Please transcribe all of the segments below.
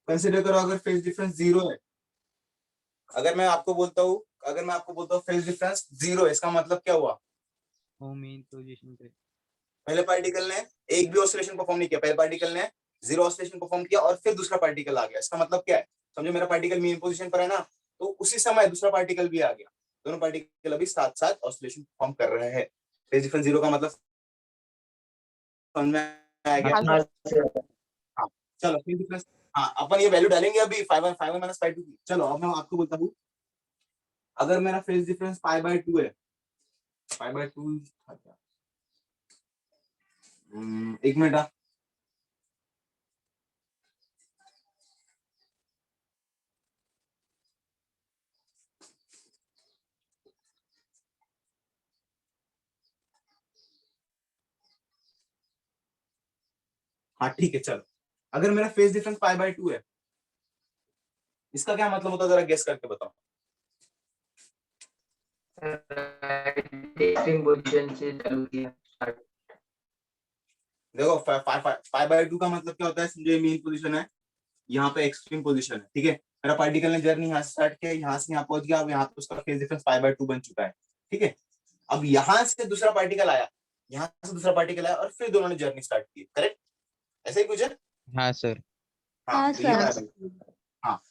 Consider करो अगर phase difference 0 है, अगर मैं आपको बोलता हूँ फेज डिफरेंस 0 है, इसका मतलब क्या हुआ? वो मेन पोजीशन पे पहले पार्टिकल ने एक भी ऑसिलेशन परफॉर्म नहीं किया, पहले पार्टिकल ने 0 ऑसिलेशन परफॉर्म किया और फिर दूसरा पार्टिकल आ गया। इसका मतलब क्या है? समझो मेरा पार्टिकल मेन पोजीशन पर है ना, तो उसी समय दूसरा पार्टिकल भी आ गया, दोनों पार्टिकल अभी साथ साथ ऑसिलेशन परफॉर्म कर रहे हैं। फेज डिफरेंस 0 का मतलब समझ में आ गया? हाँ चलो फेज डिफरेंस, हाँ अपन ये वैल्यू डालेंगे अभी 5 माइनस 5 की। चलो अब मैं आपको बोलता हूँ, अगर मेरा फेज डिफरेंस π/2 है, π/2 था क्या? एक मिनट, हाँ ठीक है चलो। अगर मेरा फेज डिफरेंस π/2 है, इसका क्या मतलब होता है, जरा गेस करके बताओ। पोजीशन से चालू किया। देखो π/2 का मतलब क्या होता है, समझो मेन पोजीशन है, यहाँ पे एक्सट्रीम पोजीशन है, ठीक है। मेरा पार्टिकल ने जर्नी यहाँ से स्टार्ट किया, यहाँ से यहाँ पहुंच गया, अब यहाँ पे उसका फेज डिफरेंस π/2 बन चुका है, ठीक है। अब यहाँ से दूसरा पार्टिकल आया, और फिर दोनों ने जर्नी स्टार्ट की, करेक्ट? ऐसा ही कुछ है? हाँ सर। हाँ तो ये बराबर। हाँ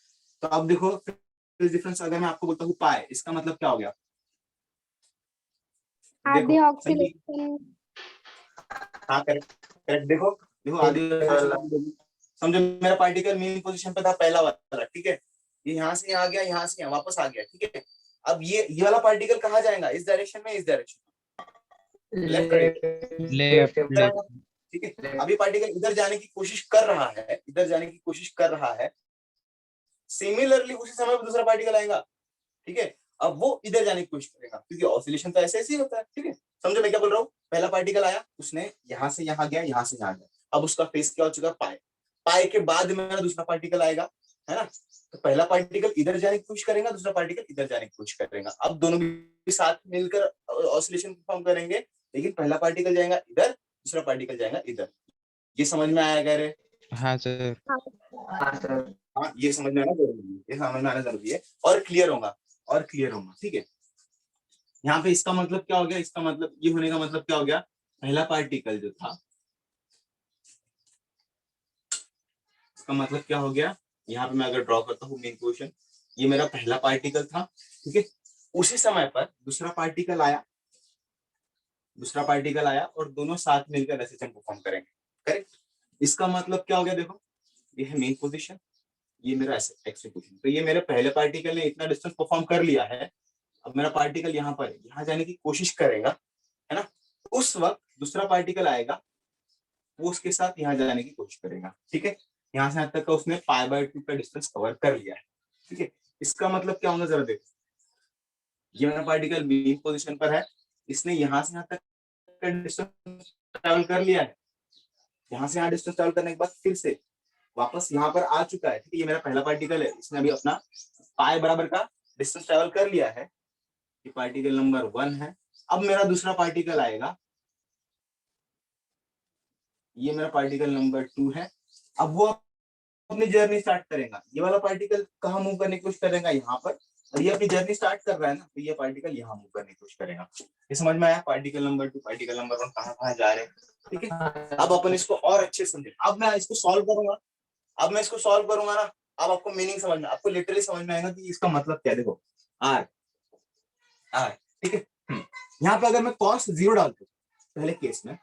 तो अब देखो फेज डिफरेंस अगर मैं आपको बोलता हूँ पाई, इसका मतलब क्या हो गया? आधी देखो ऑक्सीलेशन। हाँ करेक्ट करेक्ट, देखो देखो आधी समझो मेरा पार्टिकल मेन पोजीशन पे था पहला वाला, ठीक है। ये यहाँ से यहाँ आ गया, यहाँ से यहाँ वापस आ गया, ठीक है। अब ये वाला पार्टिकल कहाँ जाएगा? इस डायरेक्शन में, इस डायरेक्शन में, लेफ्ट लेफ्ट राइट, ठीक है। अब ये पार्टिकल इधर जाने की कोशिश कर रहा है, सिमिलरली उसी समय पे दूसरा पार्टिकल आएगा, ठीक है। अब वो इधर जाने की कोशिश करेगा, क्योंकि ऑसिलेशन तो ऐसे ऐसे ही होता है, ठीक है। समझो मैं क्या बोल रहा हूँ, पहला पार्टिकल आया, उसने यहाँ से यहाँ गया, यहाँ से यहाँ गया, अब उसका फेस क्या हो चुका? पाई। पाई के बाद मेरा दूसरा पार्टिकल आएगा, है ना। तो पहला पार्टिकल इधर जाने की कोशिश करेगा, दूसरा पार्टिकल इधर जाने की कोशिश करेगा, अब दोनों भी साथ मिलकर ऑसिलेशन परफॉर्म करेंगे, लेकिन पहला पार्टिकल जाएगा इधर, दूसरा पार्टिकल जाएगा इधर। ये समझ में आया क्या रे? हाँ सर। हाँ ये समझ में आना जरूरी है, ये समझ में आना जरूरी है, और क्लियर होगा, ठीक है। यहाँ पे इसका मतलब क्या हो गया? इसका मतलब ये होने का मतलब क्या हो गया? पहला पार्टिकल जो था, इसका मतलब क्या हो गया? यहाँ पे मैं अगर ड्रॉ करता हूँ मेन क्वेश्चन, ये मेरा पहला पार्टिकल था, ठीक है। उसी समय पर दूसरा पार्टिकल आया और दोनों साथ मिलकर रेसिस्टेंस परफॉर्म करेंगे, करेक्ट। इसका मतलब क्या हो गया? देखो ये है मेन पोजीशन, ये मेरा एक्स पोजीशन, तो ये मेरे पहले पार्टिकल ने इतना डिस्टेंस परफॉर्म कर लिया है। अब मेरा पार्टिकल यहाँ पर यहाँ जाने की कोशिश करेगा, है ना। उस वक्त दूसरा पार्टिकल आएगा, वो उसके साथ यहाँ जाने की कोशिश करेगा, ठीक है। यहाँ से यहाँ तक का उसने π/2 का डिस्टेंस कवर कर लिया है, ठीक है। इसका मतलब क्या होगा जरा देखो, ये मेरा पार्टिकल मेन पोजीशन पर है, इसने यहाँ से यहाँ तक का डिस्टेंस ट्रैवल कर लिया है, यहाँ से यहाँ डिस्टेंस ट्रैवल करने के बाद फिर से वापस यहाँ पर आ चुका है, ठीक है। ये मेरा पहला पार्टिकल है, इसने अभी अपना पाई बराबर का डिस्टेंस ट्रैवल कर लिया है, ये पार्टिकल नंबर 1 है। अब मेरा दूसरा पार्टिकल आएगा, ये मेरा पार्टिकल नंबर 2 है। अब वो अपनी जर्नी स्टार्ट करेगा, ये वाला पार्टिकल कहाँ मूव करने की कोशिश करेगा? यहाँ पर, और ये अपनी जर्नी स्टार्ट कर रहा है ना, तो ये पार्टिकल यहाँ मूव करने की कोशिश करेगा। ये समझ में आया? पार्टिकल नंबर 2 पार्टिकल नंबर 1 कहाँ कहाँ जा रहे हैं, ठीक है। अब अपन इसको और अच्छे से समझे, अब मैं इसको सॉल्व करूंगा ना, अब आपको मीनिंग समझ में, आपको लिटरली समझ में आएगा कि इसका मतलब क्या है। देखो आर ठीक है। यहाँ पे अगर मैं cos 0 डालता हूँ, पहले केस में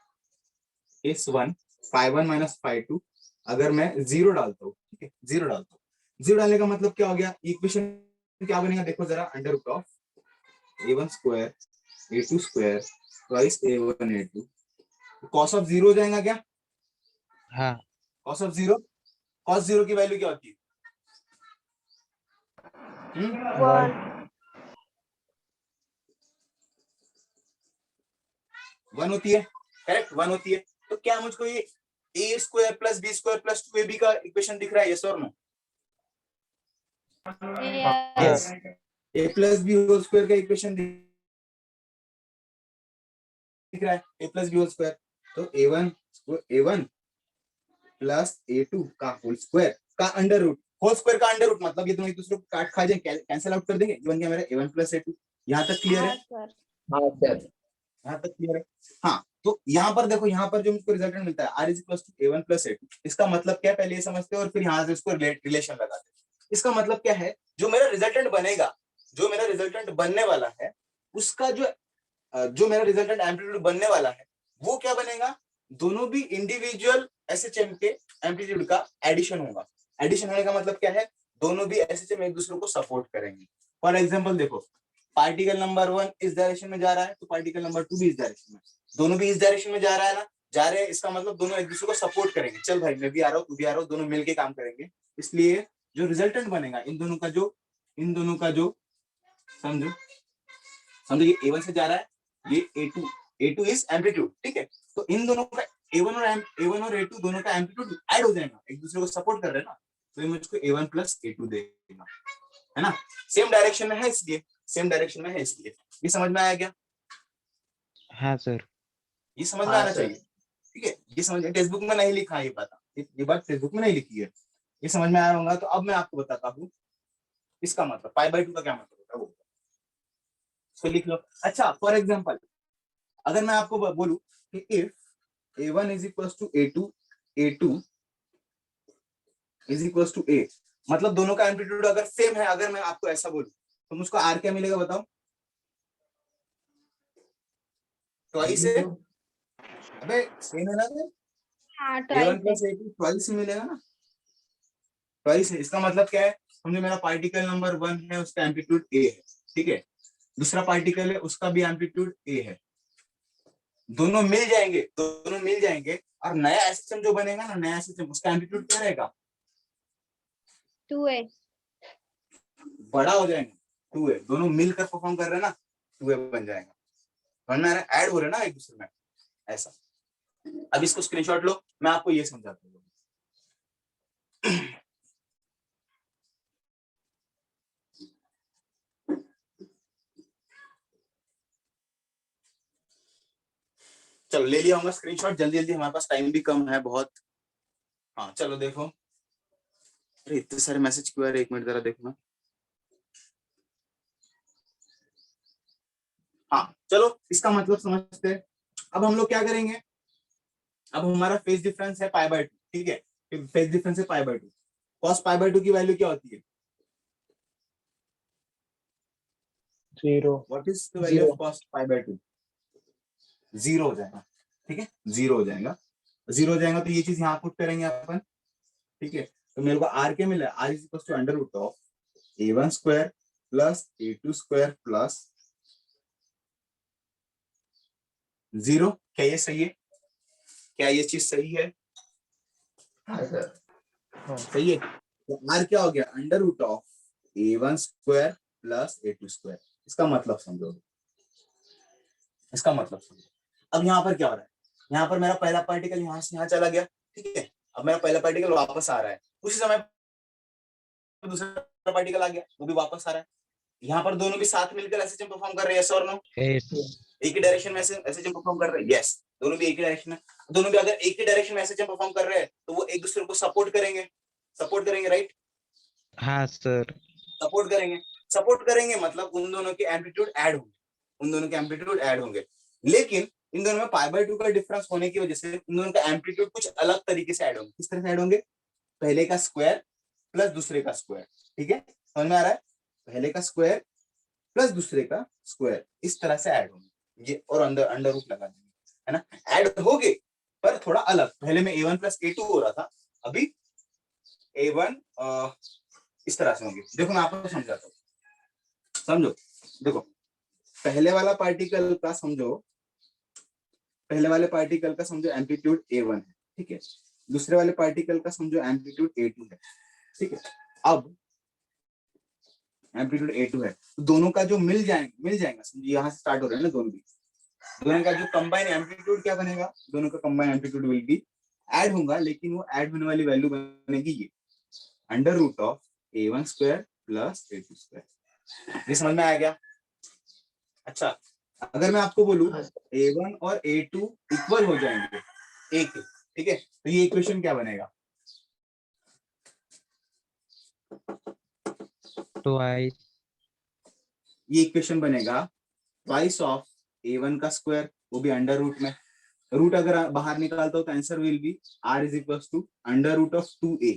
केस 1 ∅1 माइनस ∅2, अगर मैं 0 डालता हूँ, ठीक है, 0 डालने का मतलब क्या हो गया? इक्वेशन क्या बनेगा? देखो जरा, under root of a1 square a2 square twice a1 a2, cos of 0 हो जाएगा क्या? हाँ। cos ऑफ 0 की वैल्यू क्या होती है? 1 होती है, करेक्ट, 1 होती है। तो क्या मुझको ये A square plus B square plus 2ab का इक्वेशन दिख रहा है? यस और no? Yes, A plus B whole square का इक्वेशन दिख रहा है, A plus B whole square. तो a1 प्लस A2 का होल स्क्वायर का अंडर रूट, होल स्क्वायर का अंडर रूट मतलब ये दोनों एक दूसरे को काट खा जाए, कैंसिल आउट कर देंगे, ये बन गया मेरा A1 प्लस A2। यहाँ तक क्लियर है? सर। हाँ सर। यहाँ तक क्लियर है? हाँ, तो यहाँ पर देखो, यहाँ पर जो मुझको रिजल्टेंट मिलता है R is equal to A1 plus A2, इसका मतलब क्या है पहले ये समझते हैं और फिर यहाँ से उसको रिलेशन लगाते हैं। इसका मतलब क्या है, जो मेरा रिजल्टेंट बनेगा, जो मेरा रिजल्टेंट बनने वाला है, उसका जो मेरा रिजल्टेंट एम्पलीट्यूड बनने वाला है वो क्या बनेगा, दोनों भी इंडिविजुअल एसएचएम के एम्पलीट्यूड का एडिशन होगा। एडिशन होने का मतलब क्या है, दोनों भी एसएचएम एक दूसरे को सपोर्ट करेंगे। फॉर एग्जांपल देखो, पार्टिकल नंबर 1 इस डायरेक्शन में जा रहा है तो पार्टिकल नंबर 2 भी इस डायरेक्शन में, दोनों भी इस डायरेक्शन में जा रहा है ना, जा रहे हैं, इसका मतलब दोनों एक दूसरे को सपोर्ट करेंगे। चल भाई मैं भी आ रहा हूँ, तू भी आ रहा हूँ, दोनों मिलके काम करेंगे। इसलिए जो रिजल्टेंट बनेगा इन दोनों का जो समझो ये A1 से जा रहा है, ये A2 इज एम्पलीट्यूड, ठीक है। तो इन दोनों का A1 और A2 दोनों का एम्पलीट्यूड ऐड हो जाएगा, एक दूसरे को सपोर्ट कर रहे हैं ना, तो ये मुझको A1 प्लस A2 देगा, है ना। सेम डायरेक्शन में है इसलिए, ये समझ में आया क्या? हाँ सर। ये समझ में हाँ, आना सर। चाहिए, ठीक है। ये समझ, टेक्स्ट बुक में नहीं लिखा है ये बात टेक्स्ट बुक में नहीं लिखी है, ये समझ में आया होगा। तो अब मैं आपको बताता हूँ इसका मतलब, π/2 का क्या मतलब होता है वो इसको लिख लो। अच्छा, फॉर एग्जांपल अगर मैं आपको बोलूं कि if A1 is equal to A2 is equal to A, मतलब दोनों का एम्पलीट्यूड अगर सेम है, अगर मैं आपको ऐसा बोलूं तो मुझको R क्या मिलेगा बताओ? ट्वाइस है, अबे सेम है ना सर, हाँ, A1 प्लस A2 ट्वाइस ही मिलेगा ना, ट्वाइस है। इसका मतलब क्या है, समझो मेरा पार्टिकल नंबर 1 है, उसका एम्पलीट्यूड A है, ठीक है, दूसरा पार्टिकल है उसका भी एम्पलीट्यूड A है, दोनों मिल जाएंगे और नया एसएचएम जो बनेगा ना, नया एसएचएम उसका एम्पलीट्यूड क्या रहेगा? 2A। बड़ा हो जाएगा, 2A, दोनों मिलकर परफॉर्म कर रहे हैं ना, 2A बन जाएगा, समझ में आ रहा है? ऐड हो रहे हैं ना एक दूसरे में, ऐसा। अब इसको स्क्रीनशॉट लो, मैं आपको ये समझाता हूँ। चलो ले लिया होगा स्क्रीनशॉट, जल्दी जल्दी, हमारे पास टाइम भी कम है बहुत। हाँ चलो देखो, अरे इतने सारे मैसेज क्यों आ रहे, एक मिनट जरा देखो ना। हाँ चलो, इसका मतलब समझते हैं। अब हम लोग क्या करेंगे, अब हमारा फेज डिफरेंस है π/2, ठीक है, फेज डिफरेंस है π/2, cos π/2 की वैल्यू क्या होती है? 0। What is the value of cos π/2? 0 हो जाएगा, ठीक है, 0 हो जाएगा, 0 हो जाएगा तो ये चीज यहाँ पुट करेंगे अपन, ठीक है। तो मेरे को R क्या मिला, R is equal to under root of A1 square plus A2 square plus 0। क्या ये सही है? क्या ये चीज सही है? हाँ सर। सही है। तो R क्या हो गया, under root of A1 square plus A2 square. इसका मतलब समझो, इसका मतलब समझो। अब यहाँ पर क्या हो रहा है, यहाँ पर मेरा पहला पार्टिकल यहाँ से यहाँ चला गया, ठीक है, अब मेरा पहला पार्टिकल वापस आ रहा है, उसी समय दूसरा पार्टिकल आ गया, वो भी वापस आ रहा है। यहाँ पर दोनों भी साथ मिलकर एसएचएम परफॉर्म कर रहे हैं, यस और नो? एक ही डायरेक्शन में एसएचएम परफॉर्म कर रहे हैं, यस, दोनों भी एक ही डायरेक्शन में। दोनों भी अगर एक ही डायरेक्शन में एसएचएम परफॉर्म कर रहे हैं तो वो एक दूसरे को सपोर्ट करेंगे, राइट? हाँ सर। सपोर्ट करेंगे मतलब उन दोनों के एम्पलीट्यूड ऐड होंगे, लेकिन इन दोनों में π/2 का डिफरेंस होने की वजह से इन दोनों का एम्पलीट्यूड कुछ अलग तरीके से ऐड होंगे। किस तरह से ऐड होंगे? पहले का स्क्वायर प्लस दूसरे का स्क्वायर, ठीक है, समझ में आ रहा है? पहले का स्क्वायर प्लस दूसरे का स्क्वायर, इस तरह से ऐड होंगे ये, और अंडर रूट लगा देंगे, है ना, ऐड हो गए पर थोड़ा अलग। पहले में A1 प्लस A2 हो रहा था, अभी A1 इस तरह से होंगे। देखो मैं आपको समझाता हूँ, समझो, देखो पहले वाले पार्टिकल का समझो एम्पलीट्यूड A1 है, ठीक है, दूसरे वाले पार्टिकल का समझो एम्पलीट्यूड A2 है, ठीक है। अब एम्पलीट्यूड A2 है तो दोनों का जो मिल जाएगा, समझो यहाँ से स्टार्ट हो रहा है ना, दोनों का जो कंबाइन एम्पलीट्यूड क्या बनेगा, दोनों का combine amplitude will be add होगा, लेकिन वो ऐड होने वाली वैल्यू बनेगी ये under root of A1 square plus A2 square. ये समझ में आ गया? अच्छा, अगर मैं आपको बोलूं A1 और A2 इक्वल हो जाएंगे A के, ठीक है, तो ये इक्वेशन क्या बनेगा? ट्वाइस ये इक्वेशन बनेगा ट्वाइस ऑफ a1 का स्क्वायर, वो भी अंडर रूट में। रूट अगर बाहर निकालता हो तो answer will be r is equal to under root of 2a।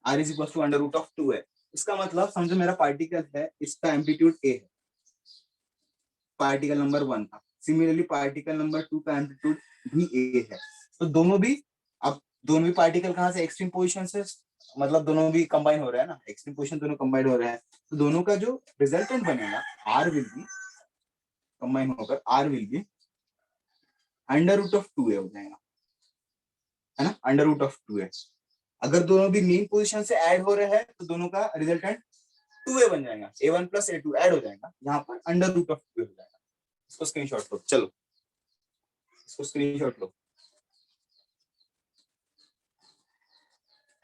r is equal to under root of 2a। इसका मतलब समझो मेरा पार्टिकल है, इसका एम्पलीट्यूड a है, पार्टिकल नंबर 1 का। सिमिलरली पार्टिकल नंबर 2 का एम्पलीट्यूड भी a है। तो दोनों भी, अब दोनों भी पार्टिकल कहाँ से, एक्सट्रीम पोजीशन से, मतलब दोनों भी कंबाइन हो रहा है ना, एक्सट्रीम पोजीशन दोनों कंबाइन हो रहा है। तो दोनों का जो रिजल्टेंट बनेगा r विल बी कंबाइन होकर r will be under root of 2a हो जाएगा, है ना, अंडर रूट ऑफ 2a। अगर दोनों भी मीन पोजीशन से ऐड हो रहे हैं तो दोनों का रिजल्टेंट 2a बन जाएगा, a1 प्लस a2 ऐड हो जाएगा, यहाँ पर अंडर रूट ऑफ 2a हो जाएगा। इसको स्क्रीनशॉट लो, चलो इसको स्क्रीनशॉट लो,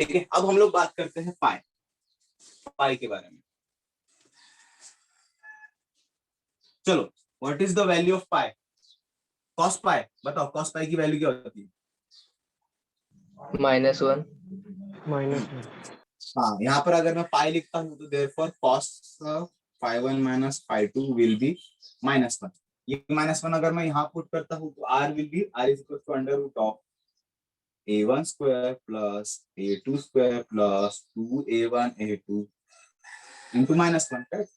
ठीक है। अब हम लोग बात करते हैं पाई के बारे में। चलो, what is the value of pi? Cos pi, बताओ कॉस पाई की वैल्यू क्या होती है? -1 -1 हाँ, यहाँ पर अगर मैं पाई लिखता हूँ तो therefore cos phi1 minus phi2 will be -1। ये -1 अगर मैं यहाँ पुट करता हूँ तो r will be r is equal to under root of a1 square plus a2 square plus 2a1 a2 into -1, correct,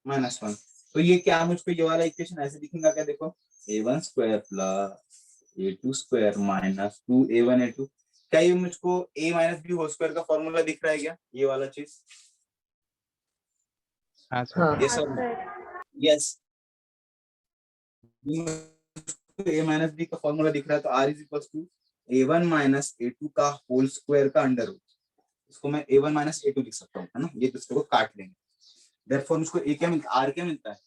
-1। तो ये क्या, मुझको ये वाला इक्वेशन ऐसे दिखेगा क्या? देखो, a1 square plus a2 square minus 2a1 a2। क्या ये मुझको a minus b whole square का फॉर्मूला दिख रहा है क्या, ये वाला चीज? हाँ सर। हाँ यस और यस, a माइनस बी का फॉर्मूला दिख रहा है, तो r is equal to a1 minus a2 का होल स्क्वायर का अंडर रूट। इसको मैं a1 माइनस a2 लिख सकता हूँ, है ना, ये दूसरे को काट लेंगे। देयरफॉर मुझको a क्या मिलता है, r क्या मिलता है?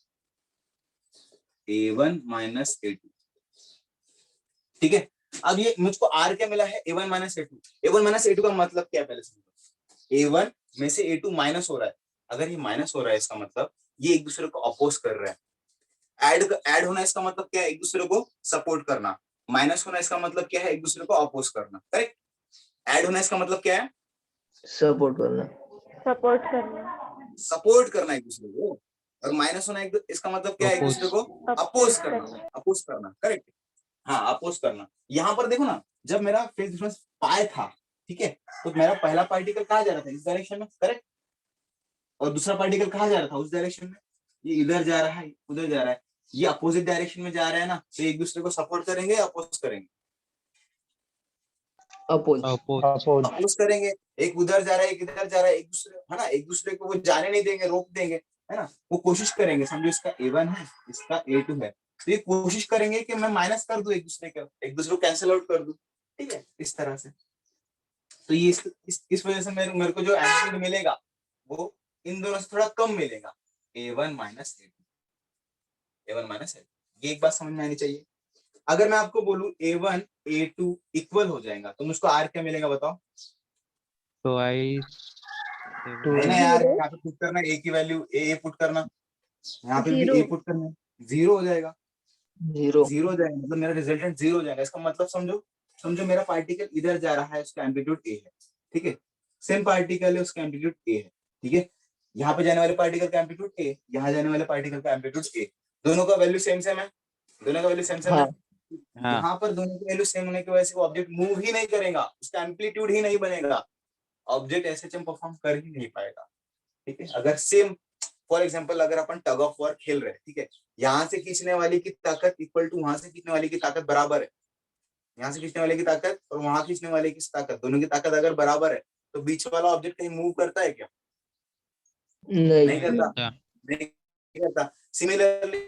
a1 माइनस a2, ठीक है। अब ये मुझको r क्या मिला है? a1 minus a2। a1 minus a2 का मतलब क्या है पहले समझो। a1 में से a2 माइनस हो रहा है, अगर ये माइनस हो रहा है इसका मतलब ये एक दूसरे को अपोज कर रहे हैं। ऐड होना इसका मतलब क्या है? एक दूसरे को सपोर्ट करना। माइनस होना इसका मतलब क्या है? एक दूसरे को अपोज करना, करेक्ट। ऐड होना इसका मतलब क्या है? सपोर्ट करना। सपोर्ट करना एक दूसरे को। और माइनस होना इसका मतलब क्या है? एक दूसरे को अपोज करना, करेक्ट। हाँ, अपोज करना। यहाँ पर देखो ना, जब मेरा फेज डिफरेंस पाई था, ठीक है, तो मेरा पहला पार्टिकल कहाँ जा रहा था? इस डायरेक्शन में, करेक्ट। और दूसरा पार्टिकल कहाँ जा रहा था? उस डायरेक्शन में। ये इधर जा रहा है, उधर जा रहा है, ये अपोजिट डायरेक्शन में जा रहा है ना, तो एक दूसरे को सपोर्ट करेंगे या अपोज करेंगे? अपोज। अपोज करेंगे। एक उधर जा रहा है, एक इधर जा रहा है, एक दूसरे, है ना, एक दूसरे को वो जाने नहीं देंगे, रोक देंगे, है ना। वो कोशिश करेंगे, समझो इसका a1 है, इसका a2 है, तो ये कोशिश करेंगे कि मैं माइनस कर दूं, एक दूसरे को कैंसिल आउट कर दूं, ठीक है, इस तरह से। तो ये इस वजह से मेरे को जो एम्पलीट्यूड मिलेगा वो इन दोनों से थोड़ा कम मिलेगा, a1 माइनस a2। ये एक बात समझ में आनी चाहिए। अगर मैं आपको बोलूं a1 a2 इक्वल हो जाएगा तो मुझको r क्या मिलेगा, बताओ? ट्वाइस है ना यार, यहाँ पे पुट करना a की वैल्यू a पुट करना, यहाँ पे भी a पुट करना, 0 हो जाएगा। 0 हो जाएगा, मतलब मेरा रिजल्टेंट 0 हो जाएगा। इसका मतलब समझो मेरा पार्टिकल इधर जा रहा है, उसका एम्पलीट्यूड a है, ठीक है। सेम पार्टिकल है, उसका एम्पलीट्यूड a है, ठीक है। यहाँ पे जाने वाले पार्टिकल का एम्पलीट्यूड a, यहाँ जाने वाले पार्टिकल का एम्पलीट्यूड a। दोनों का वैल्यू सेम है, दोनों का वैल्यू सेम है। हाँ। यहाँ पर दोनों की वैल्यू सेम होने की वजह से वो ऑब्जेक्ट मूव ही नहीं करेगा, उसका एम्पलीट्यूड ही नहीं बनेगा, ऑब्जेक्ट एसएचएम परफॉर्म कर ही नहीं पाएगा, ठीक है। अगर सेम, फॉर एग्जांपल अगर अपन टग ऑफ वॉर खेल रहे हैं, ठीक है, यहाँ से खींचने वाले की ताकत इक्वल टू वहां से खींचने वाले की ताकत बराबर है, यहाँ से खींचने वाले की ताकत और वहां खींचने वाले की ताकत, दोनों की ताकत अगर बराबर है तो बीच वाला ऑब्जेक्ट कहीं मूव करता है क्या? नहीं करता, नहीं करता। सिमिलरली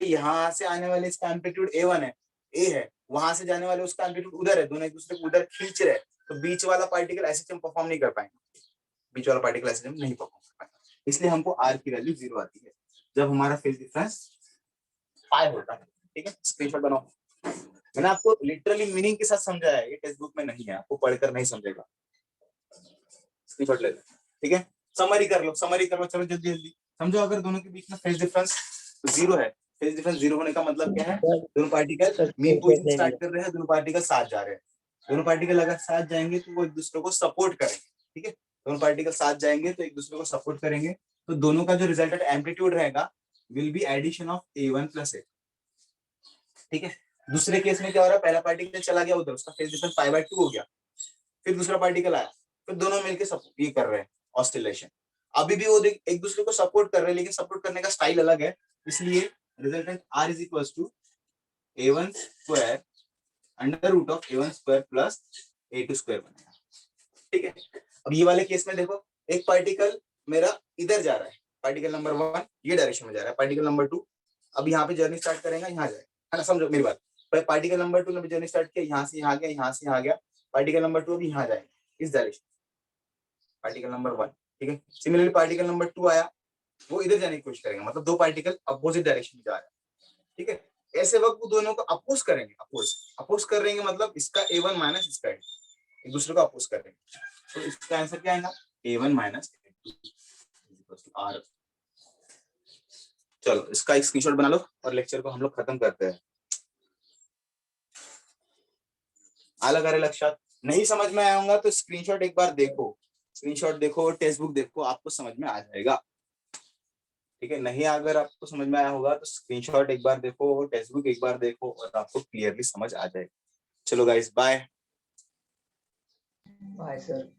यहाँ से आने वाले इसका एम्पलीट्यूड a1 है, a है, वहां से जाने वाले उसका एम्पलीट्यूड उधर है, दोनों एक दूसरे को उधर खींच रहे हैं, तो बीच वाला पार्टिकल एसएचएम परफॉर्म नहीं कर पाएंगे, बीच वाला पार्टिकल एसएचएम नहीं परफॉर्म कर पाएंगे। इसलिए हमको r की वैल्यू 0 आती है जब हमारा फेज डिफरेंस पाई होता है, ठीक है। स्क्रीनशॉट बनाओ। मैंने आपको लिटरली मीनिंग के साथ समझाया है, ये टेक्स्ट बुक में नहीं है, आपको पढ़कर नहीं समझेगा। स्क्रीनशॉट ले लो, ठीक है। समरी कर लो चलो जल्दी जल्दी समझो। अगर दोनों के बीच में फेज डिफरेंस 0 है फेज डिफरेंस 0 होने का मतलब क्या है, सर दोनों particle sir main screenshot position नहीं स्टार्ट लिया। कर रहे हैं, दोनों पार्टिकल साथ जा रहे हैं। दोनों पार्टिकल अगर साथ जाएंगे तो वो एक दूसरे को सपोर्ट करेंगे, ठीक है। दोनों पार्टिकल साथ जाएंगे तो एक दूसरे को सपोर्ट करेंगे, तो दोनों का जो रिजल्टेंट एम्पलीट्यूड रहेगा will be addition of A1 plus A, ठीक है। दूसरे केस में क्या हो रहा है, पहला पार्टिकल चला गया उधर, उसका फेज डिफरेंस π/2 हो गया, फिर दूसरा पार्टिकल आया, फिर दोनों मिलकर ये कर रहे हैं ऑस्सिलेशन। अभी भी वो एक दूसरे को सपोर्ट कर रहे हैं, लेकिन सपोर्ट करने का स्टाइल अलग है, इसलिए resultant R is equals to A1 square under root of A1 square plus A2 square बनेगा, ठीक है। अब ये वाले केस में देखो, एक पार्टिकल मेरा इधर जा रहा है, पार्टिकल नंबर 1 ये डायरेक्शन में जा रहा है, पार्टिकल नंबर 2 अब यहाँ पे जर्नी स्टार्ट करेगा, यहाँ जाएगा, है ना, समझो मेरी बात। पार्टिकल नंबर 2 ने जर्नी स्टार्ट किया, यहाँ से यहाँ गया, यहाँ से यहाँ गया, पार्टिकल नंबर 2 अभी यहाँ जाएगा इस डायरेक्शन, पार्टिकल नंबर 1, ठीक है। सिमिलरली पार्टिकल नंबर 2 आया, वो इधर जाने की कोशिश करेंगे, मतलब दो पार्टिकल अपोजिट डायरेक्शन में जा रहे हैं, ठीक है। ऐसे वक्त वो दोनों को अपोज करेंगे, अपोज करेंगे मतलब इसका A1 माइनस इसका A2, एक दूसरे को अपोज करेंगे, तो इसका आंसर क्या आएगा, A1 माइनस R। चलो इसका एक स्क्रीनशॉट बना लो और लेक्चर को हम लोग खत्म करते हैं। आला करे लक्षात, नहीं समझ में आया होगा तो स्क्रीनशॉट एक बार देखो, स्क्रीनशॉट देखो, टेक्स्ट बुक देखो, आपको समझ में आ जाएगा, ठीक है। नहीं अगर आपको समझ में आया होगा तो स्क्रीनशॉट एक बार देखो, टेक्स्ट बुक एक बार देखो और आपको क्लियरली समझ आ जाएगा। चलो गाइस बाय। Bye sir.